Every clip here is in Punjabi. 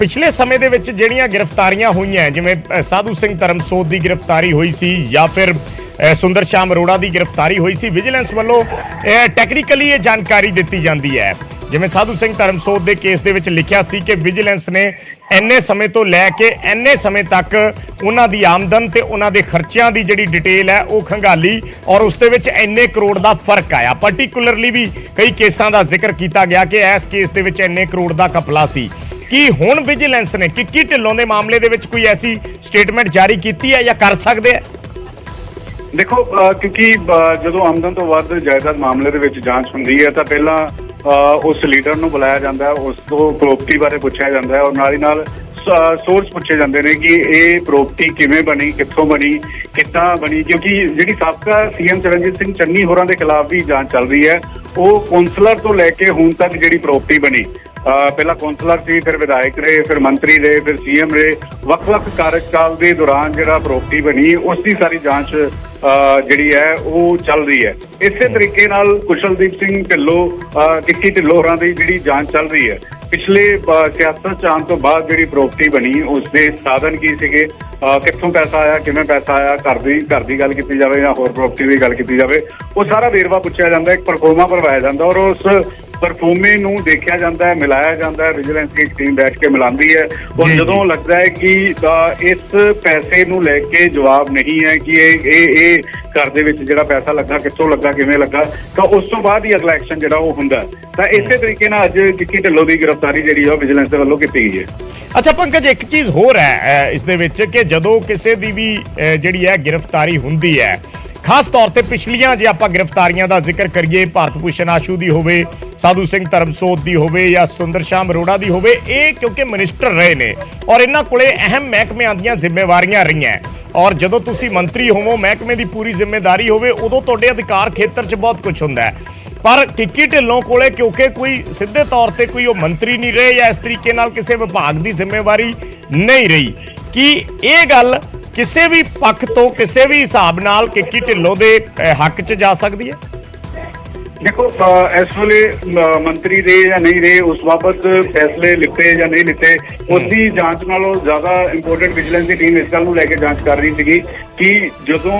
ਪਿਛਲੇ ਸਮੇਂ ਦੇ ਵਿੱਚ ਜਿਹੜੀਆਂ ਗ੍ਰਿਫਤਾਰੀਆਂ ਹੋਈਆਂ ਜਿਵੇਂ ਸਾਧੂ ਸਿੰਘ ਧਰਮਸੋਤ ਦੀ ਗ੍ਰਿਫਤਾਰੀ ਹੋਈ ਸੀ ਜਾਂ ਫਿਰ ਸੁੰਦਰ ਸ਼ਾਮ ਅਰੋੜਾ ਦੀ ਗ੍ਰਿਫਤਾਰੀ ਹੋਈ ਸੀ, ਵਿਜੀਲੈਂਸ ਵੱਲੋਂ ਟੈਕਨੀਕਲੀ ਇਹ ਜਾਣਕਾਰੀ ਦਿੱਤੀ ਜਾਂਦੀ ਹੈ। ਜਿਵੇਂ ਸਾਧੂ ਸਿੰਘ ਧਰਮਸੋਤ ਦੇ ਕੇਸ ਦੇ ਵਿੱਚ ਲਿਖਿਆ ਸੀ ਕਿ ਵਿਜੀਲੈਂਸ ਨੇ ਇੰਨੇ ਸਮੇਂ ਤੋਂ ਲੈ ਕੇ ਇੰਨੇ ਸਮੇਂ ਤੱਕ ਉਹਨਾਂ ਦੀ ਆਮਦਨ ਤੇ ਉਹਨਾਂ ਦੇ ਖਰਚਿਆਂ ਦੀ ਜਿਹੜੀ ਡਿਟੇਲ ਹੈ ਉਹ ਖੰਗਾਲੀ ਔਰ ਉਸ ਦੇ ਵਿੱਚ ਇੰਨੇ ਕਰੋੜ ਦਾ ਫਰਕ ਆਇਆ। ਪਾਰਟਿਕੂਲਰਲੀ ਵੀ ਕਈ ਕੇਸਾਂ ਦਾ ਜ਼ਿਕਰ ਕੀਤਾ ਗਿਆ ਕਿ ਇਸ ਕੇਸ ਦੇ ਵਿੱਚ ਇੰਨੇ ਕਰੋੜ ਦਾ ਘਪਲਾ ਸੀ। ਕੀ ਹੁਣ ਵਿਜੀਲੈਂਸ ਨੇ ਕਿੱਕੀ ਢਿੱਲੋਂ ਦੇ ਮਾਮਲੇ ਦੇ ਵਿੱਚ ਕੋਈ ਐਸੀ ਸਟੇਟਮੈਂਟ ਜਾਰੀ ਕੀਤੀ ਹੈ ਜਾਂ ਕਰ ਸਕਦੇ ਹੈ? ਦੇਖੋ, ਕਿਉਂਕਿ ਜਦੋਂ ਆਮਦਨ ਤੋਂ ਵੱਧ ਜਾਇਦਾਦ ਮਾਮਲੇ ਦੇ ਵਿੱਚ ਜਾਂਚ ਹੁੰਦੀ ਹੈ ਤਾਂ ਪਹਿਲਾਂ ਉਸ ਲੀਡਰ ਨੂੰ ਬੁਲਾਇਆ ਜਾਂਦਾ ਹੈ, ਉਸ ਤੋਂ ਪ੍ਰੋਪਰਟੀ ਬਾਰੇ ਪੁੱਛਿਆ ਜਾਂਦਾ ਹੈ ਔਰ ਨਾਲ ਹੀ ਨਾਲ ਸੋਰਸ ਪੁੱਛੇ ਜਾਂਦੇ ਨੇ ਕਿ ਇਹ ਪ੍ਰੋਪਰਟੀ ਕਿਵੇਂ ਬਣੀ, ਕਿੱਥੋਂ ਬਣੀ, ਕਿੱਦਾਂ ਬਣੀ। ਕਿਉਂਕਿ ਜਿਹੜੀ ਸਾਬਕਾ ਸੀਐਮ ਚਰਨਜੀਤ ਸਿੰਘ ਚੰਨੀ ਹੋਰਾਂ ਦੇ ਖਿਲਾਫ ਵੀ ਜਾਂਚ ਚੱਲ ਰਹੀ ਹੈ। ਉਹ ਕੌਂਸਲਰ ਤੋਂ ਲੈ ਕੇ ਹੁਣ ਤੱਕ ਜਿਹੜੀ ਪ੍ਰੋਪਰਟੀ ਬਣੀ, ਪਹਿਲਾਂ ਕੌਂਸਲਰ ਸੀ, ਫਿਰ ਵਿਧਾਇਕ ਰਹੇ, ਫਿਰ ਮੰਤਰੀ ਰਹੇ, ਫਿਰ ਸੀਐਮ ਰਹੇ, ਵੱਖ-ਵੱਖ ਕਾਰਜਕਾਲ ਦੇ ਦੌਰਾਨ ਜਿਹੜਾ ਪ੍ਰੋਪਰਟੀ ਬਣੀ ਉਸ ਦੀ ਸਾਰੀ ਜਾਂਚ ਜਿਹੜੀ ਹੈ ਉਹ ਚੱਲ ਰਹੀ ਹੈ। ਇਸੇ ਤਰੀਕੇ ਨਾਲ ਕੁਸ਼ਲਦੀਪ ਸਿੰਘ ਢਿੱਲੋਂ, ਕਿੱਕੀ ਢਿੱਲੋਂ ਹੋਰਾਂ ਦੀ ਜਿਹੜੀ ਜਾਂਚ ਚੱਲ ਰਹੀ ਹੈ। ਪਿਛਲੇ ਸਿਆਸਤ ਚ ਆਉਣ ਤੋਂ ਬਾਅਦ ਜਿਹੜੀ ਪ੍ਰੋਪਰਟੀ ਬਣੀ ਉਸ ਦੇ ਸਾਧਨ ਕੀ ਸੀਗੇ, ਕਿੱਥੋਂ ਪੈਸਾ ਆਇਆ, ਕਿਵੇਂ ਪੈਸਾ ਆਇਆ, ਘਰ ਦੀ ਗੱਲ ਕੀਤੀ ਜਾਵੇ ਜਾਂ ਹੋਰ ਪ੍ਰੋਪਰਟੀ ਦੀ ਗੱਲ ਕੀਤੀ ਜਾਵੇ, ਉਹ ਸਾਰਾ ਵੇਰਵਾ ਪੁੱਛਿਆ ਜਾਂਦਾ, ਇੱਕ ਪਰਫੋਰਮਾ ਭਰਵਾਇਆ ਜਾਂਦਾ ਔਰ ਉਸ ਪਰਫੋਰਮੇ ਨੂੰ ਦੇਖਿਆ ਜਾਂਦਾ ਹੈ, ਮਿਲਾਇਆ ਜਾਂਦਾ ਹੈ। ਵਿਜੀਲੈਂਸ ਦੀ ਟੀਮ ਬੈਠ ਕੇ ਮਿਲਾਉਂਦੀ ਹੈ ਔਰ ਜਦੋਂ ਲੱਗਦਾ ਹੈ ਕਿ ਇਸ ਪੈਸੇ ਨੂੰ ਲੈ ਕੇ ਜਵਾਬ ਨਹੀਂ ਹੈ ਕਿ ਇਹ ਘਰ ਦੇ ਵਿੱਚ ਜਿਹੜਾ ਪੈਸਾ ਲੱਗਾ, ਕਿੱਥੋਂ ਲੱਗਾ, ਕਿਵੇਂ ਲੱਗਾ, ਤਾਂ ਉਸ ਤੋਂ ਬਾਅਦ ਹੀ ਅਗਲਾ ਐਕਸ਼ਨ ਜਿਹੜਾ ਉਹ ਹੁੰਦਾ। ਤਾਂ ਇਸੇ ਤਰੀਕੇ ਨਾਲ ਅੱਜ ਕਿੱਕੀ ਢਿੱਲੋਂ ਦੀ ਗ੍ਰਿਫਤਾਰੀ ਜਿਹੜੀ ਹੈ ਉਹ ਵਿਜੀਲੈਂਸ ਦੇ ਵੱਲੋਂ ਕੀਤੀ ਗਈ ਹੈ। ਅੱਛਾ ਪੰਕਜ, ਇੱਕ ਚੀਜ਼ ਹੋਰ ਹੈ ਇਸ ਦੇ ਵਿੱਚ ਕਿ ਜਦੋਂ ਕਿਸੇ ਦੀ ਵੀ ਜਿਹੜੀ ਹੈ ਗ੍ਰਿਫਤਾਰੀ ਹੁੰਦੀ ਹੈ, ਖਾਸ ਤੌਰ ਤੇ ਪਿਛਲੀਆਂ ਜੇ ਆਪਾਂ ਗ੍ਰਿਫਤਾਰੀਆਂ ਦਾ ਜ਼ਿਕਰ ਕਰੀਏ, ਭਾਰਤ ਭੂਸ਼ਣ ਆਸ਼ੂ ਦੀ ਹੋਵੇ, ਸਾਧੂ ਸਿੰਘ ਧਰਮਸੋਤ ਦੀ ਹੋਵੇ ਜਾਂ ਸੁੰਦਰ ਸ਼ਾਮ ਅਰੋੜਾ ਦੀ ਹੋਵੇ, ਇਹ ਕਿਉਂਕਿ ਮਿਨਿਸਟਰ ਰਹੇ ਨੇ ਔਰ ਇਹਨਾਂ ਕੋਲੇ ਅਹਿਮ ਮਹਿਕਮਿਆਂ ਦੀਆਂ ਜ਼ਿੰਮੇਵਾਰੀਆਂ ਰਹੀਆਂ ਔਰ ਜਦੋਂ ਤੁਸੀਂ ਮੰਤਰੀ ਹੋਵੋ, ਮਹਿਕਮੇ ਦੀ ਪੂਰੀ ਜ਼ਿੰਮੇਵਾਰੀ ਹੋਵੇ, ਉਦੋਂ ਤੁਹਾਡੇ ਅਧਿਕਾਰ ਖੇਤਰ 'ਚ ਬਹੁਤ ਕੁਝ ਹੁੰਦਾ ਹੈ। ਪਰ ਕਿੱਕੀ ਢਿੱਲੋਂ ਕੋਲੇ ਕਿਉਂਕਿ ਕੋਈ ਸਿੱਧੇ ਤੌਰ ਤੇ ਕੋਈ ਉਹ ਮੰਤਰੀ ਨਹੀਂ ਰਹੇ ਜਾਂ ਇਸ ਤਰੀਕੇ ਨਾਲ ਕਿਸੇ ਵਿਭਾਗ ਦੀ ਜ਼ਿੰਮੇਵਾਰੀ ਨਹੀਂ ਰਹੀ, ਕੀ ਇਹ ਗੱਲ ਕਿਸੇ ਵੀ ਪੱਖ ਤੋਂ ਕਿਸੇ ਵੀ ਹਿਸਾਬ ਨਾਲ ਕਿੱਕੀ ਢਿੱਲੋਂ ਦੇ ਹੱਕ 'ਚ ਜਾ ਸਕਦੀ ਹੈ? ਦੇਖੋ, ਇਸ ਵੇਲੇ ਮੰਤਰੀ ਰਹੇ ਜਾਂ ਨਹੀਂ ਰਹੇ, ਉਸ ਬਾਬਤ ਫੈਸਲੇ ਲਿੱਤੇ ਜਾਂ ਨਹੀਂ ਲਿੱਤੇ, ਉਸ ਦੀ ਜਾਂਚ ਨਾਲੋਂ ਜ਼ਿਆਦਾ ਇੰਪੋਰਟੈਂਟ ਵਿਜੀਲੈਂਸ ਦੀ ਟੀਮ ਇਸ ਗੱਲ ਨੂੰ ਲੈ ਕੇ ਜਾਂਚ ਕਰ ਰਹੀ ਸੀਗੀ ਕਿ ਜਦੋਂ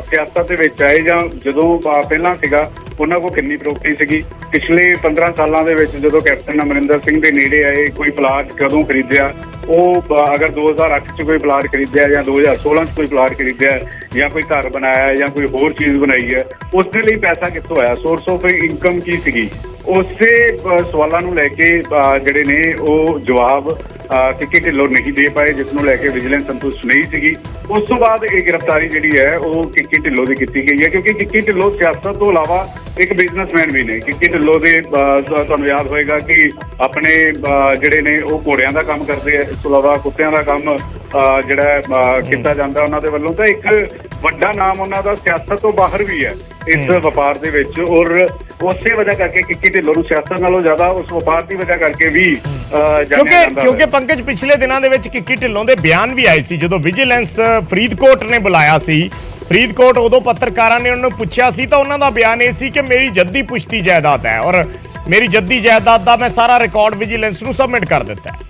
ਸਿਆਸਤ ਦੇ ਵਿੱਚ ਆਏ ਜਾਂ ਜਦੋਂ ਪਹਿਲਾਂ ਸੀਗਾ ਉਹਨਾਂ ਕੋਲ ਕਿੰਨੀ ਪ੍ਰੋਪਰਟੀ ਸੀਗੀ। ਪਿਛਲੇ 15 ਸਾਲਾਂ ਦੇ ਵਿੱਚ ਜਦੋਂ ਕੈਪਟਨ ਅਮਰਿੰਦਰ ਸਿੰਘ ਦੇ ਨੇੜੇ ਆਏ, ਕੋਈ ਪਲਾਟ ਕਦੋਂ ਖਰੀਦਿਆ, ਉਹ ਅਗਰ 2008 ਚ ਕੋਈ ਪਲਾਟ ਖਰੀਦਿਆ ਜਾਂ 2016 ਚ ਕੋਈ ਪਲਾਟ ਖਰੀਦਿਆ ਜਾਂ ਕੋਈ ਘਰ ਬਣਾਇਆ ਜਾਂ ਕੋਈ ਹੋਰ ਚੀਜ਼ ਬਣਾਈ ਹੈ, ਉਸ ਦੇ ਲਈ ਪੈਸਾ ਕਿੱਥੋਂ ਆਇਆ, ਸੋਰਸ ਆਫ ਇਨਕਮ ਕੀ ਸੀਗੀ, ਉਸੇ ਸਵਾਲਾਂ ਨੂੰ ਲੈ ਕੇ ਜਿਹੜੇ ਨੇ ਉਹ ਜਵਾਬ ਕਿੱਕੀ ਢਿੱਲੋਂ ਨਹੀਂ ਦੇ ਪਾਏ, ਜਿਸ ਨੂੰ ਲੈ ਕੇ ਵਿਜੀਲੈਂਸ ਸੰਤੁਸ਼ਟ ਨਹੀਂ ਸੀਗੀ। ਉਸ ਤੋਂ ਬਾਅਦ ਇਹ ਗ੍ਰਿਫਤਾਰੀ ਜਿਹੜੀ ਹੈ ਉਹ ਕਿੱਕੀ ਢਿੱਲੋਂ ਦੀ ਕੀਤੀ ਗਈ ਹੈ ਕਿਉਂਕਿ ਕਿੱਕੀ ਢਿੱਲੋਂ ਸਿਆਸਤ ਤੋਂ ਇਲਾਵਾ ਇੱਕ ਬਿਜ਼ਨਸਮੈਨ ਵੀ ਨੇ। ਕਿੱਕੀ ਢਿੱਲੋਂ ਦੇ ਤੁਹਾਨੂੰ ਯਾਦ ਹੋਏਗਾ ਕਿ ਆਪਣੇ ਜਿਹੜੇ ਨੇ ਉਹ ਘੋੜਿਆਂ ਦਾ ਕੰਮ ਕਰਦੇ ਆ, ਇਸ ਤੋਂ ਇਲਾਵਾ ਕੁੱਤਿਆਂ ਦਾ ਕੰਮ ਜਿਹੜਾ ਕੀਤਾ ਜਾਂਦਾ ਉਹਨਾਂ ਦੇ ਵੱਲੋਂ। ਤਾਂ ਇੱਕ ਵੱਡਾ ਨਾਮ ਉਹਨਾਂ ਦਾ ਸਿਆਸਤ ਤੋਂ ਬਾਹਰ ਵੀ ਹੈ ਇਸ ਵਪਾਰ ਦੇ ਵਿੱਚ ਔਰ ਉਸੇ ਵਜ੍ਹਾ ਕਰਕੇ ਕਿੱਕੀ ਢਿੱਲੋਂ ਨੂੰ ਸਿਆਸਤ ਨਾਲੋਂ ਜ਼ਿਆਦਾ ਉਸ ਵਪਾਰ ਦੀ ਵਜ੍ਹਾ ਕਰਕੇ ਵੀ ਕਿਉਂਕਿ ਪੰਕਜ ਪਿਛਲੇ ਦਿਨਾਂ ਦੇ ਵਿੱਚ ਕਿੱਕੀ ਢਿੱਲੋਂ ਦੇ ਬਿਆਨ ਵੀ ਆਏ ਸੀ ਜਦੋਂ ਵਿਜੀਲੈਂਸ ਫਰੀਦਕੋਟ ਨੇ ਬੁਲਾਇਆ ਸੀ। ਫਰੀਦਕੋਟ ਉਦੋਂ ਪੱਤਰਕਾਰਾਂ ਨੇ ਉਹਨਾਂ ਨੂੰ ਪੁੱਛਿਆ ਸੀ ਤਾਂ ਉਹਨਾਂ ਦਾ ਬਿਆਨ ਇਹ ਸੀ ਕਿ ਮੇਰੀ ਜੱਦੀ ਪੁਸ਼ਤੀ ਜਾਇਦਾਦ ਹੈ ਔਰ ਮੇਰੀ ਜੱਦੀ ਜਾਇਦਾਦ ਦਾ ਮੈਂ ਸਾਰਾ ਰਿਕਾਰਡ ਵਿਜੀਲੈਂਸ ਨੂੰ ਸਬਮਿਟ ਕਰ ਦਿੱਤਾ ਹੈ।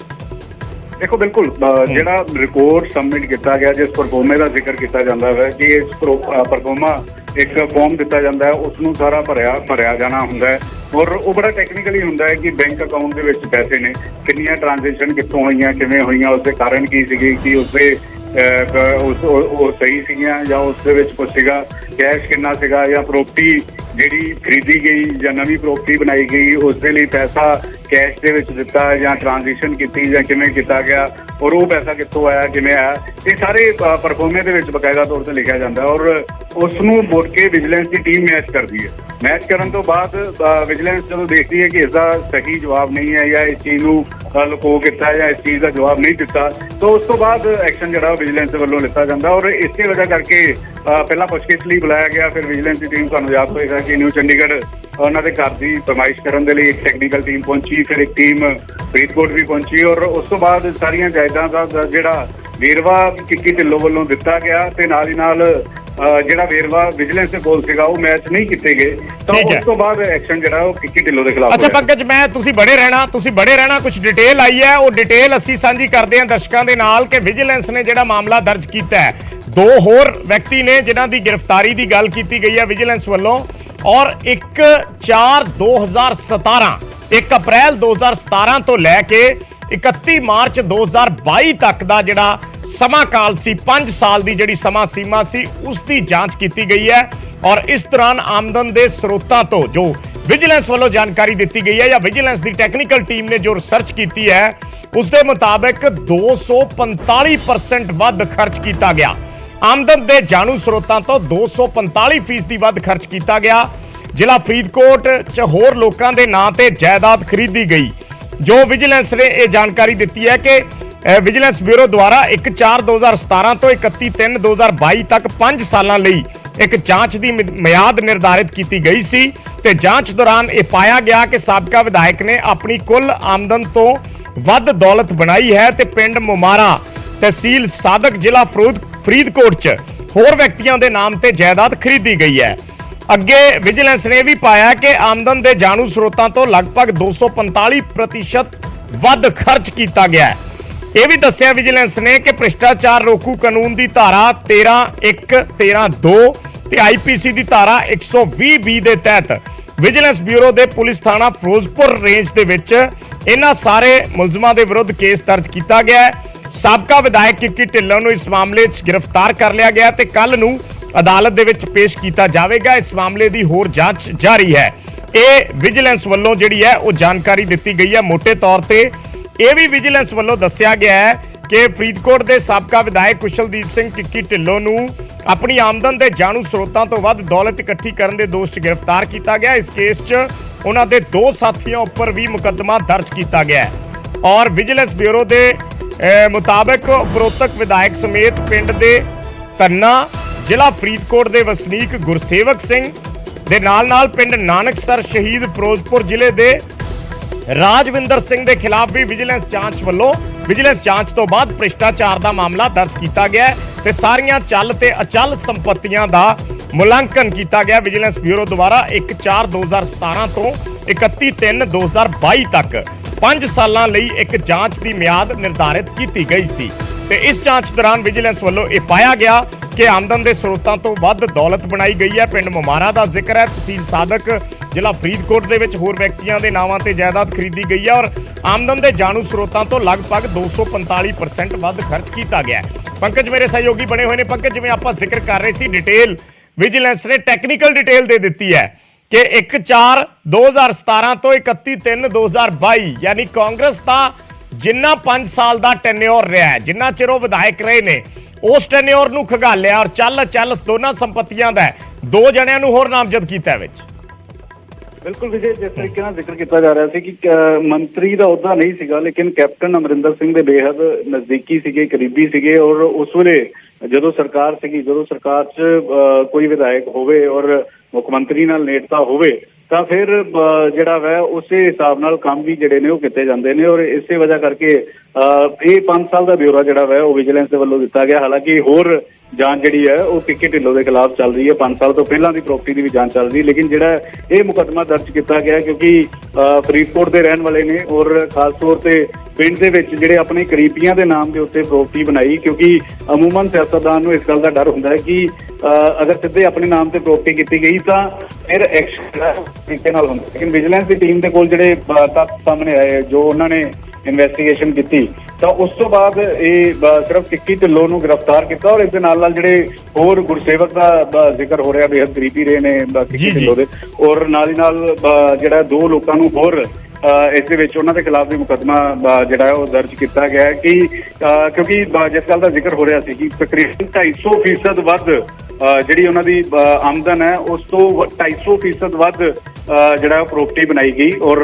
ਦੇਖੋ, ਬਿਲਕੁਲ ਜਿਹੜਾ ਰਿਕਾਰਡ ਸਬਮਿਟ ਕੀਤਾ ਗਿਆ, ਜਿਸ ਪਰਫੋਰਮੇ ਦਾ ਜ਼ਿਕਰ ਕੀਤਾ ਜਾਂਦਾ ਹੈ ਕਿ ਇਸ ਪਰਫੋਰਮਾ ਇੱਕ ਫਾਰਮ ਦਿੱਤਾ ਜਾਂਦਾ ਹੈ, ਉਸ ਨੂੰ ਸਾਰਾ ਭਰਿਆ ਜਾਣਾ ਹੁੰਦਾ ਹੈ ਔਰ ਉਹ ਬੜਾ ਟੈਕਨੀਕਲੀ ਹੁੰਦਾ ਹੈ ਕਿ ਬੈਂਕ ਅਕਾਊਂਟ ਦੇ ਵਿੱਚ ਪੈਸੇ ਨੇ, ਕਿੰਨੀਆਂ ਟ੍ਰਾਂਜੈਕਸ਼ਨ ਕਿੱਥੋਂ ਹੋਈਆਂ, ਕਿਵੇਂ ਹੋਈਆਂ, ਉਸਦੇ ਕਾਰਨ ਕੀ ਸੀਗੇ, ਕਿ ਉਸਦੇ ਉਹ ਸਹੀ ਸੀਗੀਆਂ ਜਾਂ ਉਸ ਦੇ ਵਿੱਚ ਕੁਛ ਸੀਗਾ, ਕੈਸ਼ ਕਿੰਨਾ ਸੀਗਾ ਜਾਂ ਪ੍ਰੋਪਰਟੀ ਜਿਹੜੀ ਖਰੀਦੀ ਗਈ ਜਾਂ ਨਵੀਂ ਪ੍ਰੋਪਰਟੀ ਬਣਾਈ ਗਈ ਉਸ ਦੇ ਲਈ ਪੈਸਾ ਕੈਸ਼ ਦੇ ਵਿੱਚ ਦਿੱਤਾ ਜਾਂ ਟ੍ਰਾਂਜੈਕਸ਼ਨ ਕੀਤੀ ਜਾਂ ਕਿਵੇਂ ਕੀਤਾ ਗਿਆ ਔਰ ਉਹ ਪੈਸਾ ਕਿੱਥੋਂ ਆਇਆ, ਕਿਵੇਂ ਆਇਆ, ਇਹ ਸਾਰੇ ਪਰਫੋਰਮੇ ਦੇ ਵਿੱਚ ਬਕਾਇਦਾ ਤੌਰ ਤੇ ਲਿਖਿਆ ਜਾਂਦਾ ਔਰ ਉਸ ਨੂੰ ਮੁੜ ਕੇ ਵਿਜੀਲੈਂਸ ਦੀ ਟੀਮ ਮੈਚ ਕਰਦੀ ਹੈ। ਮੈਚ ਕਰਨ ਤੋਂ ਬਾਅਦ ਵਿਜੀਲੈਂਸ ਜਦੋਂ ਦੇਖਦੀ ਹੈ ਕਿ ਇਸ ਦਾ ਸਹੀ ਜਵਾਬ ਨਹੀਂ ਹੈ ਜਾਂ ਇਸ ਚੀਜ਼ ਨੂੰ ਲੁਕੋ ਕੀਤਾ ਜਾਂ ਇਸ ਚੀਜ਼ ਦਾ ਜਵਾਬ ਨਹੀਂ ਦਿੱਤਾ ਤਾਂ ਉਸ ਤੋਂ ਬਾਅਦ ਐਕਸ਼ਨ ਜਿਹੜਾ ਵਿਜੀਲੈਂਸ ਦੇ ਵੱਲੋਂ ਲਿੱਤਾ ਜਾਂਦਾ ਔਰ ਇਸੇ ਵਜ੍ਹਾ ਕਰਕੇ ਪਹਿਲਾਂ ਪੁੱਛਗਿੱਛ ਲਈ ਬੁਲਾਇਆ ਗਿਆ। ਫਿਰ ਵਿਜੀਲੈਂਸ ਦੀ ਟੀਮ, ਤੁਹਾਨੂੰ ਯਾਦ ਹੋਏਗਾ ਕਿ ਨਿਊ ਚੰਡੀਗੜ੍ਹ ਉਹਨਾਂ ਦੇ ਘਰ ਦੀ ਪਰਮਾਇਸ਼ ਕਰਨ ਦੇ ਲਈ ਇੱਕ ਟੈਕਨੀਕਲ ਟੀਮ ਪਹੁੰਚੀ, ਫਿਰ ਇੱਕ ਟੀਮ ਫਰੀਦਕੋਟ ਵੀ ਪਹੁੰਚੀ ਔਰ ਉਸ ਤੋਂ ਬਾਅਦ ਸਾਰੀਆਂ ਜਾਇਦਾਦਾਂ ਦਾ ਜਿਹੜਾ ਵੇਰਵਾ ਕਿੱਕੀ ਢਿੱਲੋਂ ਵੱਲੋਂ ਦਿੱਤਾ ਗਿਆ ਤੇ ਨਾਲ ਹੀ ਨਾਲ ਜਿਹੜਾ ਵੇਰਵਾ ਵਿਜੀਲੈਂਸ ਦੇ ਕੋਲ ਸੀਗਾ ਉਹ ਮੈਚ ਨਹੀਂ ਕੀਤੇ ਗਏ ਤਾਂ ਠੀਕ ਹੈ। ਉਸ ਤੋਂ ਬਾਅਦ ਐਕਸ਼ਨ ਜਿਹੜਾ ਉਹ ਕਿੱਕੀ ਢਿੱਲੋਂ ਦੇ ਖਿਲਾਫ ਅੱਛਾ ਹੋਇਆ। ਪੰਕਜ, ਮੈਂ ਤੁਸੀਂ ਬੜੇ ਰਹਿਣਾ ਕੁਝ ਡਿਟੇਲ ਆਈ ਹੈ, ਉਹ ਡਿਟੇਲ ਅਸੀਂ ਸਾਂਝੀ ਕਰਦੇ ਹਾਂ ਦਰਸ਼ਕਾਂ ਦੇ ਨਾਲ ਕਿ ਵਿਜੀਲੈਂਸ ਨੇ ਜਿਹੜਾ ਮਾਮਲਾ ਦਰਜ ਕੀਤਾ ਹੈ, 2 ਹੋਰ ਵਿਅਕਤੀ ਨੇ ਜਿਨ੍ਹਾਂ ਦੀ ਗ੍ਰਿਫਤਾਰੀ ਦੀ ਗੱਲ ਕੀਤੀ ਗਈ ਹੈ ਵਿਜੀਲੈਂਸ ਵੱਲੋਂ, ਔਰ 1 ਅਪ੍ਰੈਲ 2017 ਤੋਂ ਲੈ ਕੇ 31 ਮਾਰਚ 2022 ਤੱਕ ਦਾ ਜਿਹੜਾ ਸਮਾਂ ਕਾਲ ਸੀ, 5 ਸਾਲ ਦੀ ਜਿਹੜੀ ਸਮਾਂ ਸੀਮਾ ਸੀ, ਉਸ ਦੀ ਜਾਂਚ ਕੀਤੀ ਗਈ ਹੈ। ਔਰ ਇਸ ਦੌਰਾਨ ਆਮਦਨ ਦੇ ਸਰੋਤਾਂ ਤੋਂ ਜੋ ਵਿਜੀਲੈਂਸ ਵੱਲੋਂ ਜਾਣਕਾਰੀ ਦਿੱਤੀ ਗਈ ਹੈ ਜਾਂ ਵਿਜੀਲੈਂਸ ਦੀ ਟੈਕਨੀਕਲ ਟੀਮ ਨੇ ਜੋ ਰਿਸਰਚ ਕੀਤੀ ਹੈ, ਉਸ ਦੇ ਮੁਤਾਬਕ 245% ਵੱਧ ਖਰਚ ਕੀਤਾ ਗਿਆ। ਆਮਦਨ ਦੇ ਜਾਣੂ ਸਰੋਤਾਂ ਤੋਂ 245% ਵੱਧ ਖਰਚ ਕੀਤਾ ਗਿਆ। ਜ਼ਿਲ੍ਹਾ ਫਰੀਦਕੋਟ 'ਚ ਹੋਰ ਲੋਕਾਂ ਦੇ ਨਾਂ ਤੇ ਜਾਇਦਾਦ ਖਰੀਦੀ ਗਈ। ਜੋ ਵਿਜੀਲੈਂਸ ਨੇ ਇਹ ਜਾਣਕਾਰੀ ਦਿੱਤੀ ਹੈ ਕਿ ਵਿਜੀਲੈਂਸ ਬਿਊਰੋ ਦੁਆਰਾ 1/4/2017 ਤੋਂ 31/3/2022 ਤੱਕ 5 ਸਾਲਾਂ ਲਈ ਇੱਕ ਜਾਂਚ ਦੀ ਮਿਆਦ ਨਿਰਧਾਰਿਤ ਕੀਤੀ ਗਈ ਸੀ ਤੇ ਜਾਂਚ ਦੌਰਾਨ ਇਹ ਪਾਇਆ ਗਿਆ ਕਿ ਸਾਬਕਾ ਵਿਧਾਇਕ ਨੇ ਆਪਣੀ ਕੁੱਲ ਆਮਦਨ ਤੋਂ ਵੱਧ ਦੌਲਤ ਬਣਾਈ ਹੈ ਤੇ ਪਿੰਡ ਮੁਮਾਰਾ, ਤਹਿਸੀਲ ਸਾਦਕ, ਜ਼ਿਲ੍ਹਾ ਫਰੀਦਕੋਟ 'ਚ ਹੋਰ ਵਿਅਕਤੀਆਂ ਦੇ ਨਾਮ ਤੇ ਜਾਇਦਾਦ ਖਰੀਦੀ ਗਈ ਹੈ। ਅੱਗੇ ਵਿਜੀਲੈਂਸ ਨੇ ਵੀ ਪਾਇਆ ਕਿ ਆਮਦਨ ਦੇ ਜਾਣੂ ਸਰੋਤਾਂ ਤੋਂ ਲਗਭਗ 245% ਵੱਧ ਖਰਚ ਕੀਤਾ ਗਿਆ ਹੈ। ਇਹ ਵੀ ਦੱਸਿਆ ਵਿਜੀਲੈਂਸ ਨੇ ਕਿ ਭ੍ਰਿਸ਼ਟਾਚਾਰ ਰੋਕੂ ਕਾਨੂੰਨ ਦੀ ਧਾਰਾ 13(1), 13(2) ਤੇ ਆਈਪੀਸੀ ਦੀ ਧਾਰਾ 120(b) ਦੇ ਤਹਿਤ ਵਿਜੀਲੈਂਸ ਬਿਊਰੋ ਦੇ ਪੁਲਿਸ ਥਾਣਾ ਫਿਰੋਜ਼ਪੁਰ ਰੇਂਜ ਦੇ ਵਿੱਚ ਇਹਨਾਂ ਸਾਰੇ ਮੁਲਜ਼ਮਾਂ ਦੇ ਵਿਰੁੱਧ ਕੇਸ ਦਰਜ ਕੀਤਾ ਗਿਆ ਹੈ। ਸਾਬਕਾ ਵਿਧਾਇਕ ਕਿੱਕੀ ਢਿੱਲੋਂ ਨੂੰ ਇਸ ਮਾਮਲੇ 'ਚ ਗ੍ਰਿਫਤਾਰ ਕਰ ਲਿਆ ਗਿਆ ਤੇ ਕੱਲ ਨੂੰ ਅਦਾਲਤ ਦੇ ਵਿੱਚ ਪੇਸ਼ ਕੀਤਾ ਜਾਵੇਗਾ। ਇਸ ਮਾਮਲੇ ਦੀ ਹੋਰ ਜਾਂਚ ਜਾਰੀ ਹੈ। ਇਹ ਵਿਜੀਲੈਂਸ ਵੱਲੋਂ ਜਿਹੜੀ ਹੈ ਉਹ ਜਾਣਕਾਰੀ ਦਿੱਤੀ ਗਈ ਹੈ। ਮੋٹے ਤੌਰ ਤੇ ਇਹ ਵੀ ਵਿਜੀਲੈਂਸ ਵੱਲੋਂ ਦੱਸਿਆ ਗਿਆ ਹੈ ਕਿ ਫਰੀਦਕੋਟ ਦੇ ਸਾਬਕਾ ਵਿਧਾਇਕ ਕੁਸ਼ਲਦੀਪ ਸਿੰਘ ਕਿੱਕੀ ਢਿੱਲੋਂ ਨੂੰ ਆਪਣੀ ਆਮਦਨ ਦੇ ਜਾਣੂ ਸਰੋਤਾਂ ਤੋਂ ਵੱਧ ਦੌਲਤ ਇਕੱਠੀ ਕਰਨ ਦੇ ਦੋਸ਼ 'ਚ ਗ੍ਰਿਫਤਾਰ ਕੀਤਾ ਗਿਆ। ਇਸ ਕੇਸ 'ਚ ਉਹਨਾਂ ਦੇ 2 ਸਾਥੀਆਂ ਉੱਪਰ ਵੀ ਮੁਕੱਦਮਾ ਦਰਜ ਕੀਤਾ ਗਿਆ ਹੈ ਔਰ ਵਿਜੀਲੈਂਸ ਬਿਊਰੋ ਦੇ ਮੁਤਾਬਕ ਉਪਰੋਕਤ ਵਿਧਾਇਕ ਸਮੇਤ ਪਿੰਡ ਦੇ ਧੰਨਾ, ਜ਼ਿਲ੍ਹਾ ਫਰੀਦਕੋਟ ਦੇ ਵਸਨੀਕ ਗੁਰਸੇਵਕ ਸਿੰਘ ਦੇ ਨਾਲ ਪਿੰਡ ਨਾਨਕਸਰ ਸ਼ਹੀਦ ਫਿਰੋਜ਼ਪੁਰ ਜ਼ਿਲ੍ਹੇ ਦੇ ਰਾਜਵਿੰਦਰ ਸਿੰਘ ਦੇ ਖਿਲਾਫ ਵੀ ਵਿਜੀਲੈਂਸ ਜਾਂਚ ਤੋਂ ਬਾਅਦ ਭ੍ਰਿਸ਼ਟਾਚਾਰ ਦਾ ਮਾਮਲਾ ਦਰਜ ਕੀਤਾ ਗਿਆ ਤੇ ਸਾਰੀਆਂ ਚੱਲ ਤੇ ਅਚਲ ਸੰਪਤੀਆਂ ਦਾ ਮੁਲਾਂਕਣ ਕੀਤਾ ਗਿਆ। ਵਿਜੀਲੈਂਸ ਬਿਊਰੋ ਦੁਆਰਾ 1/4/2017 ਤੋਂ 31/3/2022 ਤੱਕ 5 ਸਾਲਾਂ ਲਈ ਇੱਕ ਜਾਂਚ ਦੀ ਮਿਆਦ ਨਿਰਧਾਰਿਤ ਕੀਤੀ ਗਈ ਸੀ ਤੇ ਇਸ ਜਾਂਚ ਦੌਰਾਨ ਵਿਜੀਲੈਂਸ ਵੱਲੋਂ ਇਹ ਪਾਇਆ ਗਿਆ ਕਿ ਆਮਦਨ ਦੇ ਸਰੋਤਾਂ ਤੋਂ ਵੱਧ ਦੌਲਤ ਬਣਾਈ ਗਈ ਹੈ। ਪਿੰਡ ਮੁਮਾਰਾ ਦਾ ਜ਼ਿਕਰ ਹੈ, ਤਹਿਸੀਲ ਸਾਦਕ, ਜ਼ਿਲ੍ਹਾ ਫਰੀਦਕੋਟ ਦੇ ਵਿੱਚ ਹੋਰ ਵਿਅਕਤੀਆਂ ਦੇ ਨਾਵਾਂ ਤੇ ਜਾਇਦਾਦ ਖਰੀਦੀ ਗਈ ਹੈ ਔਰ ਆਮਦਨ ਦੇ ਜਾਣੂ ਸਰੋਤਾਂ ਤੋਂ ਲਗਭਗ 245% ਵੱਧ ਖਰਚ ਕੀਤਾ ਗਿਆ ਹੈ। ਪੰਕਜ ਮੇਰੇ ਸਹਿਯੋਗੀ ਬਣੇ ਹੋਏ ਨੇ। ਪੰਕਜ, ਜਿਵੇਂ ਆਪਾਂ ਜ਼ਿਕਰ ਕਰ ਰਹੇ ਸੀ, ਡਿਟੇਲ ਵਿਜੀਲੈਂਸ ਨੇ ਟੈਕਨੀਕਲ ਡਿਟੇਲ ਦੇ ਦਿੱਤੀ ਹੈ ਕਿ 1/4/2017 ਤੋਂ 31/3/2022 ਯਾਨੀ ਕਾਂਗਰਸ ਦਾ ਜਿੰਨਾ 5 ਸਾਲ ਦਾ ਟੈਨਿਓਰ ਰਿਹਾ ਹੈ, ਜਿੰਨਾ ਚਿਰ ਉਹ ਵਿਧਾਇਕ ਰਹੇ ਨੇ, ਉਸ ਟੈਨਿਓਰ ਨੂੰ ਖਗਾਲਿਆ ਔਰ ਚੱਲ ਦੋਨਾਂ ਸੰਪਤੀਆਂ ਦਾ 2 ਜਣਿਆਂ ਨੂੰ ਹੋਰ ਨਾਮਜ਼ਦ ਕੀਤਾ ਵਿੱਚ। ਬਿਲਕੁਲ ਵਿਜੇ, ਜਿਸ ਤਰੀਕੇ ਨਾਲ ਜ਼ਿਕਰ ਕੀਤਾ ਜਾ ਰਿਹਾ ਸੀ ਕਿ ਮੰਤਰੀ ਦਾ ਅਹੁਦਾ ਨਹੀਂ ਸੀਗਾ ਲੇਕਿਨ ਕੈਪਟਨ ਅਮਰਿੰਦਰ ਸਿੰਘ ਦੇ ਬੇਹੱਦ ਨਜ਼ਦੀਕੀ ਸੀਗੇ, ਕਰੀਬੀ ਸੀਗੇ ਔਰ ਉਸ ਵੇਲੇ ਜਦੋਂ ਸਰਕਾਰ 'ਚ ਕੋਈ ਵਿਧਾਇਕ ਹੋਵੇ ਔਰ ਮੁੱਖ ਮੰਤਰੀ ਨਾਲ ਨੇੜਤਾ ਹੋਵੇ ਤਾਂ ਫਿਰ ਜਿਹੜਾ ਵਾ ਉਸੇ ਹਿਸਾਬ ਨਾਲ ਕੰਮ ਵੀ ਜਿਹੜੇ ਨੇ ਉਹ ਕੀਤੇ ਜਾਂਦੇ ਨੇ ਔਰ ਇਸੇ ਵਜ੍ਹਾ ਕਰਕੇ ਇਹ 5 ਸਾਲ ਦਾ ਬਿਊਰਾ ਜਿਹੜਾ ਵਾ ਉਹ ਵਿਜੀਲੈਂਸ ਦੇ ਵੱਲੋਂ ਦਿੱਤਾ ਗਿਆ। ਹਾਲਾਂਕਿ ਹੋਰ ਜਾਂਚ ਜਿਹੜੀ ਹੈ ਉਹ ਕਿੱਕੀ ਢਿੱਲੋਂ ਦੇ ਖਿਲਾਫ ਚੱਲ ਰਹੀ ਹੈ। 5 ਸਾਲ ਤੋਂ ਪਹਿਲਾਂ ਦੀ ਪ੍ਰਾਪਰਟੀ ਦੀ ਵੀ ਜਾਂਚ ਚੱਲ ਰਹੀ, ਲੇਕਿਨ ਜਿਹੜਾ ਇਹ ਮੁਕੱਦਮਾ ਦਰਜ ਕੀਤਾ ਗਿਆ ਕਿਉਂਕਿ ਫਰੀਦਕੋਟ ਦੇ ਰਹਿਣ ਵਾਲੇ ਨੇ ਔਰ ਖਾਸ ਤੌਰ ਤੇ ਪਿੰਡ ਦੇ ਵਿੱਚ ਜਿਹੜੇ ਆਪਣੇ ਕਰੀਬੀਆਂ ਦੇ ਨਾਮ ਦੇ ਉੱਤੇ ਪ੍ਰਾਪਰਟੀ ਬਣਾਈ, ਕਿਉਂਕਿ ਅਮੂਮਨ ਸਿਆਸਤਦਾਨ ਨੂੰ ਇਸ ਗੱਲ ਦਾ ਡਰ ਹੁੰਦਾ ਹੈ ਕਿ ਅਗਰ ਸਿੱਧੇ ਆਪਣੇ ਨਾਮ ਤੇ ਪ੍ਰਾਪਰਟੀ ਕੀਤੀ ਗਈ ਤਾਂ ਫਿਰ ਐਕਸ਼ਨ ਤਰੀਕੇ ਨਾਲ ਹੁੰਦਾ। ਲੇਕਿਨ ਵਿਜੀਲੈਂਸ ਦੀ ਟੀਮ ਦੇ ਕੋਲ ਜਿਹੜੇ ਤੱਥ ਸਾਹਮਣੇ ਆਏ, ਜੋ ਉਹਨਾਂ ਨੇ ਇਨਵੈਸਟੀਗੇਸ਼ਨ ਕੀਤੀ, ਤਾਂ ਉਸ ਤੋਂ ਬਾਅਦ ਇਹ ਸਿਰਫ ਕਿੱਕੀ ਢਿੱਲੋਂ ਨੂੰ ਗ੍ਰਿਫਤਾਰ ਕੀਤਾ ਔਰ ਇਸ ਦੇ ਨਾਲ ਜਿਹੜੇ ਹੋਰ ਗੁਰਸੇਵਕ ਦਾ ਜ਼ਿਕਰ ਹੋ ਰਿਹਾ, ਬੇਹੱਦ ਕਰੀਬੀ ਰਹੇ ਨੇ ਕਿੱਕੀ ਢਿੱਲੋਂ ਦੇ ਔਰ ਨਾਲ ਹੀ ਨਾਲ ਜਿਹੜਾ 2 ਲੋਕਾਂ ਨੂੰ ਹੋਰ ਇਸ ਦੇ ਵਿੱਚ ਉਹਨਾਂ ਦੇ ਖਿਲਾਫ ਵੀ ਮੁਕੱਦਮਾ ਜਿਹੜਾ ਉਹ ਦਰਜ ਕੀਤਾ ਗਿਆ ਹੈ ਕਿ ਕਿਉਂਕਿ ਜਿਸ ਗੱਲ ਦਾ ਜ਼ਿਕਰ ਹੋ ਰਿਹਾ ਸੀ ਕਿ ਤਕਰੀਬਨ 250% ਵੱਧ ਜਿਹੜੀ ਉਹਨਾਂ ਦੀ ਆਮਦਨ ਹੈ ਉਸ ਤੋਂ 250% ਵੱਧ ਜਿਹੜਾ ਪ੍ਰਾਪਰਟੀ ਬਣਾਈ ਗਈ ਔਰ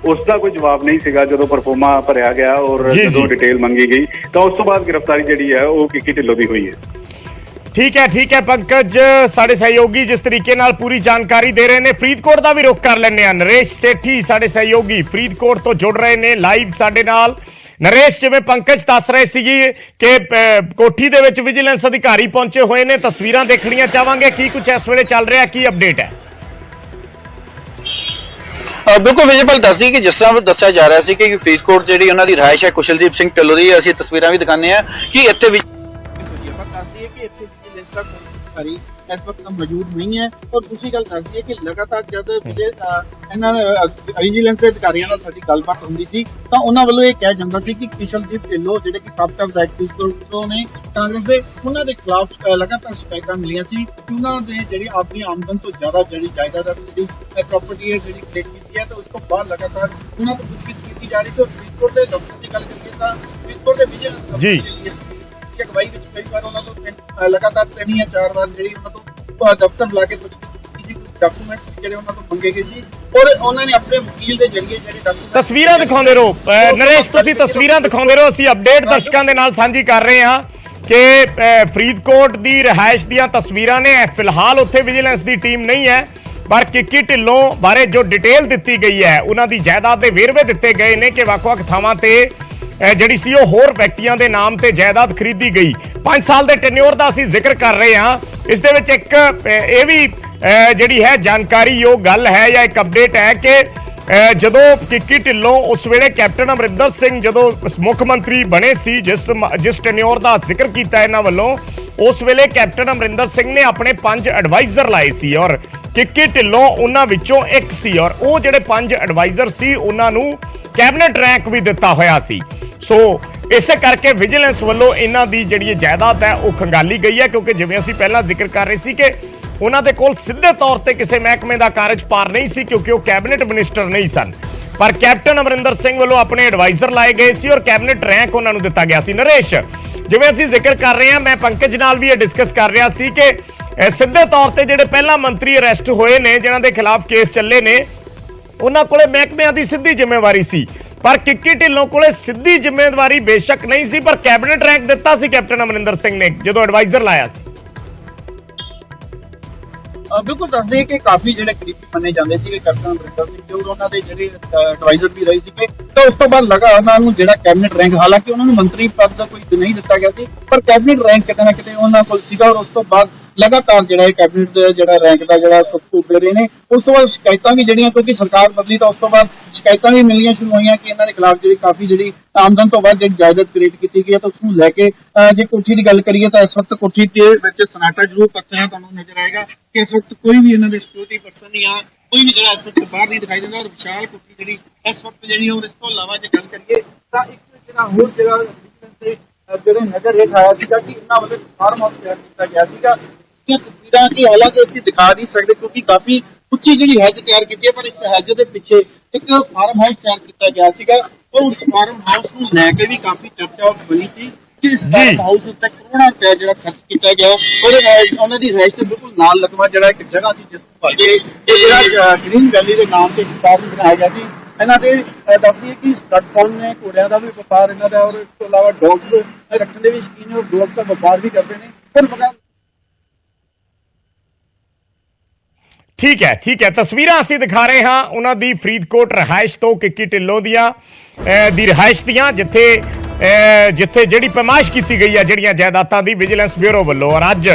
ਉਸ ਦਾ ਕੋਈ ਜਵਾਬ ਨਹੀਂ ਸੀਗਾ ਜਦੋਂ ਪਰਫੋਰਮਾ ਭਰਿਆ ਗਿਆ ਔਰ ਜਦੋਂ ਡਿਟੇਲ ਮੰਗੀ ਗਈ ਤਾਂ ਉਸ ਤੋਂ ਬਾਅਦ ਗ੍ਰਿਫਤਾਰੀ ਜਿਹੜੀ ਹੈ ਉਹ ਕਿੱਕੀ ਢਿੱਲੋਂ ਦੀ ਹੋਈ ਹੈ। ਠੀਕ ਹੈ ਪੰਕਜ, ਸਾਡੇ ਸਹਿਯੋਗੀ ਜਿਸ ਤਰੀਕੇ ਨਾਲ ਪੂਰੀ ਜਾਣਕਾਰੀ ਦੇ ਰਹੇ ਨੇ, ਫਰੀਦਕੋਟ ਦਾ ਵੀ ਰੁਖ ਕਰ ਲੈਂਦੇ ਆ। ਨਰੇਸ਼ ਸੇਠੀ ਸਾਡੇ ਸਹਿਯੋਗੀ ਫਰੀਦਕੋਟ ਤੋਂ ਜੁੜ ਰਹੇ ਨੇ ਲਾਈਵ ਸਾਡੇ ਨਾਲ। ਨਰੇਸ਼, ਜਿਵੇਂ ਪੰਕਜ ਦੱਸ ਰਹੇ ਸੀਗੇ ਕਿ ਕੋਠੀ ਦੇ ਵਿੱਚ ਵਿਜੀਲੈਂਸ ਅਧਿਕਾਰੀ ਪਹੁੰਚੇ ਹੋਏ ਨੇ, ਤਸਵੀਰਾਂ ਦੇਖਣੀਆਂ ਚਾਹਾਂਗੇ ਕੀ ਕੁਝ ਇਸ ਵੇਲੇ ਚੱਲ ਰਿਹਾ, ਕੀ ਅਪਡੇਟ ਹੈ? ਬਿਲਕੁਲ ਵਿਜੇਪਾਲ ਦੱਸਦੀ ਕਿ ਜਿਸ ਤਰ੍ਹਾਂ ਦੱਸਿਆ ਜਾ ਰਿਹਾ ਸੀ ਕਿ ਫਰੀਦਕੋਟ ਜਿਹੜੀ ਉਹਨਾਂ ਦੀ ਰਿਹਾਇਸ਼ ਹੈ ਕੁਸ਼ਲਦੀਪ ਸਿੰਘ ਢਿੱਲੋਂ ਦੀ, ਅਸੀਂ ਤਸਵੀਰਾਂ ਵੀ ਦਿਖਾਉਂਦੇ ਆ ਕਿ ਇੱਥੇ ਵੀ ਦੱਸਦੀ ਹੈ ਕਿ ਇੱਥੇ ਵਿਜੀਲੈਂਸ ਦਾ ਅਧਿਕਾਰੀ ਇਸ ਵਕਤ ਮੌਜੂਦ ਨਹੀਂ ਹੈ। ਔਰ ਦੂਸਰੀ ਗੱਲ ਦੱਸਦੀ ਹੈ ਕਿ ਲਗਾਤਾਰ ਜਦ ਇਹਨਾਂ ਵਿਜੀਲੈਂਸ ਦੇ ਅਧਿਕਾਰੀਆਂ ਨਾਲ ਸਾਡੀ ਗੱਲਬਾਤ ਹੁੰਦੀ ਸੀ ਤਾਂ ਉਹਨਾਂ ਵੱਲੋਂ ਇਹ ਕਿਹਾ ਜਾਂਦਾ ਸੀ ਕਿ ਕੁਸ਼ਲਦੀਪ ਢਿੱਲੋਂ ਜਿਹੜੇ ਕਿ ਸਾਬਕਾ ਵਿਧਾਇਕ ਫਰੀਦਕੋਟ ਨੇ ਕਾਂਗਰਸ ਦੇ, ਉਹਨਾਂ ਦੇ ਖਿਲਾਫ ਲਗਾਤਾਰ ਸ਼ਿਕਾਇਤਾਂ ਮਿਲੀਆਂ ਸੀ ਕਿ ਉਹਨਾਂ ਦੇ ਜਿਹੜੀ ਆਪਣੀ ਆਮਦਨ ਤੋਂ ਜ਼ਿਆਦਾ ਜਿਹੜੀ ਜਾਇਦਾਦ ਜਿਹੜੀ ਪ੍ਰਾਪਰਟੀ ਹੈ ਜਿਹੜੀ ਕ੍ਰੀਏਟ ਕੀਤੀ ਹੈ, ਤਾਂ ਉਸ ਤੋਂ ਬਾਅਦ ਲਗਾਤਾਰ ਉਹਨਾਂ ਤੋਂ ਪੁੱਛਗਿੱਛ ਕੀਤੀ ਜਾ ਰਹੀ ਸੀ। ਫਰੀਦਕੋਟ ਦੇ ਦਫ਼ਤਰ ਦੀ ਗੱਲ ਕਰੀਏ ਤਾਂ ਫਰੀਦਕੋਟ ਦੇ ਵਿਜੀਲੈਂਸ ਜੀ ਅਗਵਾਈ ਵਿੱਚ ਕਈ ਵਾਰ ਉਹਨਾਂ ਤੋਂ ਲਗਾਤਾਰ 3 ਜਾਂ 4 ਵਾਰ ਜਿਹੜੀ ਉਹਨਾਂ ਤੋਂ ਦਫ਼ਤਰ ਬੁਲਾ ਕੇ ਪੁੱਛਗਿੱਛ ਡਾਕੂਮੈਂਟਸ ਜਿਹੜੇ ਉਹਨਾਂ ਤੋਂ ਮੰਗੇ ਗਏ ਸੀ ਔਰ ਉਹਨਾਂ ਨੇ ਆਪਣੇ ਵਕੀਲ ਦੇ ਜ਼ਰੀਏ ਜਿਹੜੇ ਡਾਕੂਮੈਂਟ ਤਸਵੀਰਾਂ ਦਿਖਾਉਂਦੇ ਰਹੋ ਨਰੇਸ਼, ਤੁਸੀਂ ਤਸਵੀਰਾਂ ਦਿਖਾਉਂਦੇ ਰਹੋ, ਅਸੀਂ ਅਪਡੇਟ ਦਰਸ਼ਕਾਂ ਦੇ ਨਾਲ ਸਾਂਝੀ ਕਰ ਰਹੇ ਹਾਂ ਕਿ ਫਰੀਦਕੋਟ ਦੀ ਰਿਹਾਇਸ਼ ਦੀਆਂ ਤਸਵੀਰਾਂ ਨੇ। ਫਿਲਹਾਲ ਉੱਥੇ ਵਿਜੀਲੈਂਸ ਦੀ ਟੀਮ ਨਹੀਂ ਹੈ, ਪਰ ਕਿੱਕੀ ਢਿੱਲੋਂ ਬਾਰੇ ਜੋ ਡਿਟੇਲ ਦਿੱਤੀ ਗਈ ਹੈ, ਉਹਨਾਂ ਦੀ ਜਾਇਦਾਦ ਦੇ ਵੇਰਵੇ ਦਿੱਤੇ ਗਏ ਨੇ ਕਿ ਵੱਖ-ਵੱਖ ਥਾਵਾਂ ਤੇ ਜਿਹੜੀ ਸੀ ਉਹ ਹੋਰ ਵਿਅਕਤੀਆਂ ਦੇ ਨਾਮ ਤੇ ਜਾਇਦਾਦ ਖਰੀਦੀ ਗਈ। 5 ਸਾਲ ਦੇ ਟੈਨਿਓਰ ਦਾ ਅਸੀਂ ਜ਼ਿਕਰ ਕਰ ਰਹੇ ਹਾਂ। ਇਸ ਦੇ ਵਿੱਚ ਇੱਕ ਇਹ ਵੀ ਜਿਹੜੀ ਹੈ ਜਾਣਕਾਰੀਯੋਗ ਗੱਲ ਹੈ ਜਾਂ ਇੱਕ ਅਪਡੇਟ ਹੈ ਕਿ ਜਦੋਂ ਕਿੱਕੀ ਢਿੱਲੋਂ ਉਸ ਵੇਲੇ ਕੈਪਟਨ ਅਮਰਿੰਦਰ ਸਿੰਘ ਜਦੋਂ ਮੁੱਖ ਮੰਤਰੀ ਬਣੇ ਸੀ, ਜਿਸ ਟੈਨਿਓਰ ਦਾ ਜ਼ਿਕਰ ਕੀਤਾ ਇਹਨਾਂ ਵੱਲੋਂ, ਉਸ ਵੇਲੇ ਕੈਪਟਨ ਅਮਰਿੰਦਰ ਸਿੰਘ ਨੇ ਆਪਣੇ 5 ਐਡਵਾਈਜ਼ਰ ਲਾਏ ਸੀ ਔਰ ਕਿੱਕੀ ਢਿੱਲੋਂ ਉਹਨਾਂ ਵਿੱਚੋਂ ਇੱਕ ਸੀ ਔਰ ਉਹ ਜਿਹੜੇ 5 ਐਡਵਾਈਜ਼ਰ ਸੀ ਉਹਨਾਂ ਨੂੰ ਕੈਬਨਿਟ ਰੈਂਕ ਵੀ ਦਿੱਤਾ ਹੋਇਆ ਸੀ। ਸੋ ਇਸੇ ਕਰਕੇ ਵਿਜੀਲੈਂਸ ਵੱਲੋਂ ਇਹਨਾਂ ਦੀ ਜਿਹੜੀ ਜਾਇਦਾਦ ਹੈ ਉਹ ਖੰਗਾਲੀ ਗਈ ਹੈ, ਕਿਉਂਕਿ ਜਿਵੇਂ ਅਸੀਂ ਪਹਿਲਾਂ ਜ਼ਿਕਰ ਕਰ ਰਹੇ ਸੀ ਕਿ ਉਹਨਾਂ ਦੇ ਕੋਲ ਸਿੱਧੇ ਤੌਰ ਤੇ ਕਿਸੇ ਮਹਿਕਮੇ ਦਾ ਕਾਰਜਭਾਰ ਨਹੀਂ ਸੀ ਕਿਉਂਕਿ ਉਹ ਕੈਬਨਿਟ ਮਿਨਿਸਟਰ ਨਹੀਂ ਸਨ, ਪਰ ਕੈਪਟਨ ਅਮਰਿੰਦਰ ਸਿੰਘ ਵੱਲੋਂ ਆਪਣੇ ਐਡਵਾਈਜ਼ਰ ਲਾਏ ਗਏ ਸੀ ਔਰ ਕੈਬਨਿਟ ਰੈਂਕ ਉਹਨਾਂ ਨੂੰ ਦਿੱਤਾ ਗਿਆ ਸੀ। ਨਰੇਸ਼, ਜਿਵੇਂ ਅਸੀਂ ਜ਼ਿਕਰ ਕਰ ਰਹੇ ਹਾਂ, ਮੈਂ ਪੰਕਜ ਨਾਲ ਵੀ ਇਹ ਡਿਸਕਸ ਕਰ ਰਿਹਾ ਸੀ ਕਿ ਸਿੱਧੇ ਤੌਰ ਤੇ ਜਿਹੜੇ ਪਹਿਲਾਂ ਮੰਤਰੀ ਅਰੈਸਟ ਹੋਏ ਨੇ, ਜਿਨ੍ਹਾਂ ਦੇ ਖਿਲਾਫ ਕੇਸ ਚੱਲੇ ਨੇ, ਉਹਨਾਂ ਕੋਲੇ ਮਹਿਕਮਿਆਂ ਦੀ ਸਿੱਧੀ ਜ਼ਿੰਮੇਵਾਰੀ ਸੀ, ਪਰ ਕਿੱਕੀ ਢਿੱਲੋਂ ਕੋਲੇ ਸਿੱਧੀ ਜ਼ਿੰਮੇਵਾਰੀ ਬੇਸ਼ੱਕ ਨਹੀਂ ਸੀ, ਪਰ ਕੈਬਨਿਟ ਰੈਂਕ ਦਿੱਤਾ ਸੀ ਕੈਪਟਨ ਅਮਰਿੰਦਰ ਸਿੰਘ ਨੇ ਜਦੋਂ ਐਡਵਾਈਜ਼ਰ ਲਾਇਆ ਸੀ। ਬਿਲਕੁਲ ਦੱਸਦੇ ਕਿ ਕਾਫੀ ਜਿਹੜੇ ਕਰੀਬੀ ਮੰਨੇ ਜਾਂਦੇ ਸੀਗੇ ਕੈਪਟਨ ਅਮਰਿੰਦਰ ਸਿੰਘ ਤੇ ਉਹਨਾਂ ਦੇ ਜਿਹੜੇ ਐਡਵਾਈਜ਼ਰ ਵੀ ਰਹੇ ਸੀਗੇ, ਤਾਂ ਉਸ ਤੋਂ ਬਾਅਦ ਲਗਾ ਉਹਨਾਂ ਨੂੰ ਜਿਹੜਾ ਕੈਬਨਿਟ ਰੈਂਕ, ਹਾਲਾਂਕਿ ਉਹਨਾਂ ਨੂੰ ਮੰਤਰੀ ਪਦ ਦਾ ਕੋਈ ਨਹੀਂ ਦਿੱਤਾ ਗਿਆ ਸੀ, ਪਰ ਕੈਬਨਿਟ ਰੈਂਕ ਕਿਤੇ ਨਾ ਕਿਤੇ ਉਹਨਾਂ ਕੋਲ ਸੀਗਾ ਔਰ ਉਸ ਤੋਂ ਬਾਅਦ ਲਗਾਤਾਰ ਜਿਹੜਾ ਇਹ ਕੈਬਨਿਟ ਦਾ ਜਿਹੜਾ ਰੈਂਕ ਦਾ ਜਿਹੜਾ ਸਖਤ ਦੇ ਰਹੇ ਨੇ। ਉਸ ਤੋਂ ਬਾਅਦ ਸ਼ਿਕਾਇਤਾਂ ਵੀ ਜਿਹੜੀਆਂ, ਕਿਉਂਕਿ ਸਰਕਾਰ ਬਦਲੀ ਤਾਂ ਉਸ ਤੋਂ ਬਾਅਦ ਸ਼ਿਕਾਇਤਾਂ ਵੀ ਮਿਲਣੀਆਂ ਸ਼ੁਰੂ ਹੋਈਆਂ ਕਿ ਇਹਨਾਂ ਦੇ ਖਿਲਾਫ ਜਿਹੜੀ ਕਾਫੀ ਜਿਹੜੀ ਆਮਦਨ ਤੋਂ ਵੱਧ ਜਿਹੜੀ ਜਾਇਦਾਦ ਕ੍ਰੀਏਟ ਕੀਤੀ ਗਈ ਹੈ, ਤਾਂ ਉਸ ਨੂੰ ਲੈ ਕੇ ਜੇ ਕੋਠੀ ਦੀ ਗੱਲ ਕਰੀਏ ਤਾਂ ਇਸ ਵਕਤ ਕੋਠੀ ਦੇ ਵਿੱਚ ਸਨਾਟਾ ਜ਼ਰੂਰ ਪੱਤਿਆ ਤੁਹਾਨੂੰ ਨਜ਼ਰ ਆਏਗਾ ਕਿ ਇਸ ਵਕਤ ਕੋਈ ਵੀ ਇਹਨਾਂ ਦੇ ਸਿਕਿਉਰਿਟੀ ਪਰਸਨ ਨਹੀਂ ਆ, ਕੋਈ ਵੀ ਜਿਹੜਾ ਇਸ ਵਕਤ ਬਾਹਰ ਨਹੀਂ ਦਿਖਾਈ ਦਿੰਦਾ ਔਰ ਵਿਸ਼ਾਲ ਕੋਠੀ ਜਿਹੜੀ ਇਸ ਵਕਤ ਜਿਹੜੀ ਔਰ ਇਸ ਤੋਂ ਇਲਾਵਾ ਜੇ ਗੱਲ ਕਰੀਏ ਤਾਂ ਇੱਕ ਜਿਹੜਾ ਹੋਰ ਜਿਹੜਾ ਜਿਹੜੇ ਨਜ਼ਰ ਹੇਠ ਆਇਆ ਸੀਗਾ ਕਿ ਇਹਨਾਂ ਵੱਲੋਂ ਫਾਰਮ ਹਾਊਸ ਤਿਆਰ ਕੀਤਾ ਗਿਆ ਸੀਗਾ। ਤਸਵੀਰਾਂ ਕਿ ਹਾਲਾਂਕਿ ਅਸੀਂ ਦਿਖਾ ਨਹੀਂ ਸਕਦੇ ਕਿਉਂਕਿ ਕਾਫੀ ਉੱਚੀ ਜਿਹੜੀ ਹੈਜ ਤਿਆਰ ਕੀਤੀ ਹੈ, ਪਰ ਇਸ ਹੈਜ ਦੇ ਪਿੱਛੇ ਇੱਕ ਫਾਰਮ ਹਾਊਸ ਤਿਆਰ ਕੀਤਾ ਗਿਆ ਸੀਗਾ ਔਰ ਉਸ ਫਾਰਮ ਹਾਊਸ ਨੂੰ ਲੈ ਕੇ ਵੀ ਕਾਫੀ ਚਰਚਾ ਬਣੀ ਸੀ ਕਿ ਇਸ ਫਾਰਮ ਹਾਊਸ ਉੱਤੇ ਕਰੋੜਾਂ ਰੁਪਏ ਜਿਹੜਾ ਖਰਚ ਕੀਤਾ ਗਿਆ ਔਰ ਉਹਨਾਂ ਦੀ ਰਿਹਾਇਸ਼ ਦੇ ਬਿਲਕੁਲ ਨਾਲ ਲੱਗਵਾ ਜਿਹੜਾ ਇੱਕ ਜਗ੍ਹਾ ਸੀ ਜਿਸ ਨੂੰ ਜਿਹੜਾ ਗ੍ਰੀਨ ਵੈਲੀ ਦੇ ਨਾਮ ਤੇ ਫਾਰਮ ਬਣਾਇਆ ਗਿਆ ਸੀ। ਇਹਨਾਂ ਦੇ ਦੱਸਦੀ ਹੈ ਕਿ ਸਟੱਡ ਫਾਰਮ ਨੇ, ਘੋੜਿਆਂ ਦਾ ਵੀ ਵਪਾਰ ਇਹਨਾਂ ਦਾ, ਔਰ ਇਸ ਤੋਂ ਇਲਾਵਾ ਡੌਗਸ ਰੱਖਣ ਦੇ ਵੀ ਸ਼ੌਕੀਨ ਨੇ ਔਰ ਡੌਗਸ ਦਾ ਵਪਾਰ ਵੀ ਕਰਦੇ ਨੇ। ਪਰ ਠੀਕ ਹੈ, ਤਸਵੀਰਾਂ ਅਸੀਂ ਦਿਖਾ ਰਹੇ ਹਾਂ ਉਹਨਾਂ ਦੀ ਫਰੀਦਕੋਟ ਰਿਹਾਇਸ਼ ਤੋਂ, ਕਿੱਕੀ ਢਿੱਲੋਂ ਦੀਆਂ ਦੀ ਰਿਹਾਇਸ਼ ਦੀਆਂ, ਜਿੱਥੇ ਜਿਹੜੀ ਪੈਮਾਇਸ਼ ਕੀਤੀ ਗਈ ਹੈ ਜਿਹੜੀਆਂ ਜਾਇਦਾਦਾਂ ਦੀ ਵਿਜੀਲੈਂਸ ਬਿਊਰੋ ਵੱਲੋਂ। ਔਰ ਅੱਜ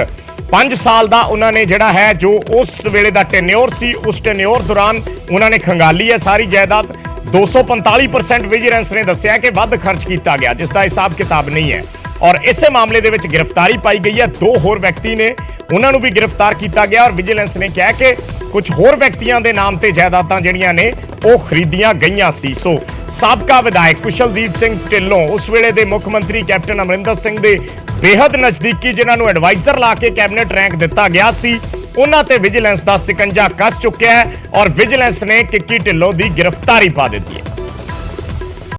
5 ਸਾਲ ਦਾ ਉਹਨਾਂ ਨੇ ਜਿਹੜਾ ਹੈ ਜੋ ਉਸ ਵੇਲੇ ਦਾ ਟੈਨਿਓਰ ਸੀ, ਉਸ ਟੈਨਿਓਰ ਦੌਰਾਨ ਉਹਨਾਂ ਨੇ ਖੰਗਾਲੀ ਹੈ ਸਾਰੀ ਜਾਇਦਾਦ। 245% ਵਿਜੀਲੈਂਸ ਨੇ ਦੱਸਿਆ ਕਿ ਵੱਧ ਖਰਚ ਕੀਤਾ ਗਿਆ, ਜਿਸ ਦਾ ਹਿਸਾਬ ਕਿਤਾਬ ਨਹੀਂ ਹੈ ਔਰ ਇਸੇ ਮਾਮਲੇ ਦੇ ਵਿੱਚ ਗ੍ਰਿਫਤਾਰੀ ਪਾਈ ਗਈ ਹੈ। 2 ਹੋਰ ਵਿਅਕਤੀ ਨੇ, ਉਹਨਾਂ ਨੂੰ ਵੀ ਗ੍ਰਿਫਤਾਰ ਕੀਤਾ ਗਿਆ ਔਰ ਵਿਜੀਲੈਂਸ ਨੇ ਕਿਹਾ ਕਿ ਕੁਝ ਹੋਰ ਵਿਅਕਤੀਆਂ ਦੇ ਨਾਮ ਤੇ ਜਾਇਦਾਦਾਂ ਜਿਹੜੀਆਂ ਨੇ ਉਹ ਖਰੀਦੀਆਂ ਗਈਆਂ ਸੀ। ਸੋ ਸਾਬਕਾ ਵਿਧਾਇਕ ਕੁਸ਼ਲਦੀਪ ਸਿੰਘ ਢਿੱਲੋਂ, ਉਸ ਵੇਲੇ ਦੇ ਮੁੱਖ ਮੰਤਰੀ ਕੈਪਟਨ ਅਮਰਿੰਦਰ ਸਿੰਘ ਦੇ ਬੇਹੱਦ ਨਜ਼ਦੀਕੀ, ਜਿਨ੍ਹਾਂ ਨੂੰ ਐਡਵਾਈਜ਼ਰ ਲਾ ਕੇ ਕੈਬਨਿਟ ਰੈਂਕ ਦਿੱਤਾ ਗਿਆ ਸੀ, ਉਹਨਾਂ ਤੇ ਵਿਜੀਲੈਂਸ ਦਾ ਸਿਕੰਜਾ ਕੱਸ ਚੁੱਕਿਆ ਹੈ ਔਰ ਵਿਜੀਲੈਂਸ ਨੇ ਕਿੱਕੀ ਢਿੱਲੋਂ ਦੀ ਗ੍ਰਿਫਤਾਰੀ ਪਾ ਦਿੱਤੀ ਹੈ।